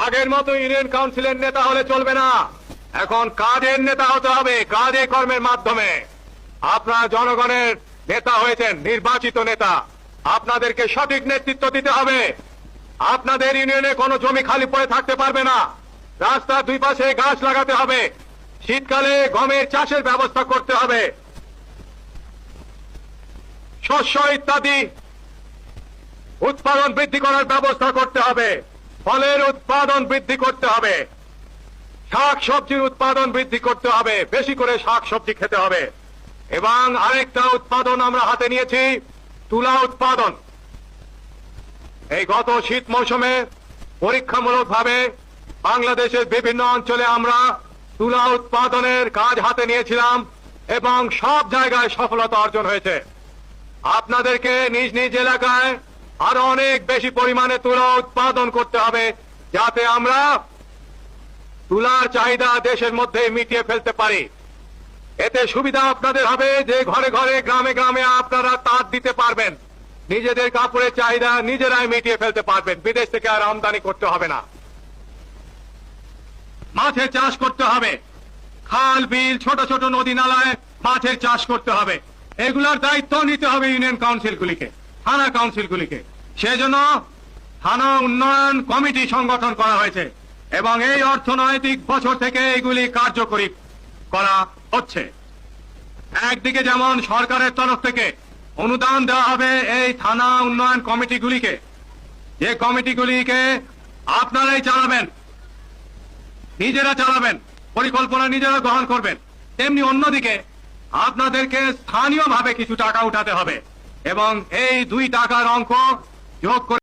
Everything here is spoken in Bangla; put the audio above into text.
আগের মতো ইউনিয়ন কাউন্সিলের নেতা হলে চলবে না, এখন কাজের নেতা হতে হবে, কাজে কর্মের মাধ্যমে। আপনারা জনগণের নেতা হয়েছেন, নির্বাচিত নেতা, আপনাদেরকে সঠিক নেতৃত্ব দিতে হবে। আপনাদের ইউনিয়নে কোনো জমি খালি পড়ে থাকতে পারবে না, রাস্তার দুই পাশে গাছ লাগাতে হবে, শীতকালে গমের চাষের ব্যবস্থা করতে হবে, শস্য ইত্যাদি উৎপাদন বৃদ্ধি করার ব্যবস্থা করতে হবে, ফলের উৎপাদন বৃদ্ধি করতে হবে, শাক সবজির উৎপাদন বৃদ্ধি করতে হবে, বেশি করে শাক সবজি খেতে হবে। এবং আরেকটা উৎপাদন আমরা হাতে নিয়েছি, তুলা উৎপাদন। এই গত শীত মৌসুমে পরীক্ষামূলকভাবে বাংলাদেশের বিভিন্ন অঞ্চলে আমরা তুলা উৎপাদনের কাজ হাতে নিয়েছিলাম এবং সব জায়গায় সফলতা অর্জন হয়েছে। আপনাদেরকে নিজ নিজ এলাকায় আরো অনেক বেশি পরিমাণে তুলা উৎপাদন করতে হবে, যাতে আমরা তুলার চাহিদা দেশের মধ্যে মিটিয়ে ফেলতে পারি। এতে সুবিধা আপনাদের হবে যে ঘরে ঘরে গ্রামে গ্রামে আপনারা তাঁত দিতে পারবেন, নিজেদের কাপড়ের চাহিদা নিজেরাই মিটিয়ে ফেলতে পারবেন, বিদেশ থেকে আর আমদানি করতে হবে না। মাছের চাষ করতে হবে, খাল বিল ছোট ছোট নদী নালায় মাছের চাষ করতে হবে। এগুলার দায়িত্ব নিতে হবে ইউনিয়ন কাউন্সিলগুলিকে, থানা কাউন্সিলগুলিকে। সেজন্য থানা উন্নয়ন কমিটি সংগঠন করা হয়েছে এবং এই অর্থনৈতিক বছর থেকে এগুলি কার্যকরী করা হচ্ছে। একদিকে যেমন সরকারের তরফ থেকে অনুদান দেওয়া হবে এই থানা উন্নয়ন কমিটিগুলিকে, যে কমিটিগুলিকে আপনারাই চালাবেন, নিজেরা চালাবেন, পরিকল্পনা নিজেরা গ্রহণ করবেন। তেমনি অন্যদিকে আপনাদেরকে স্থানীয়ভাবে কিছু টাকা উঠাতে হবে এবং এই 2 টাকার অঙ্ক যোগ করে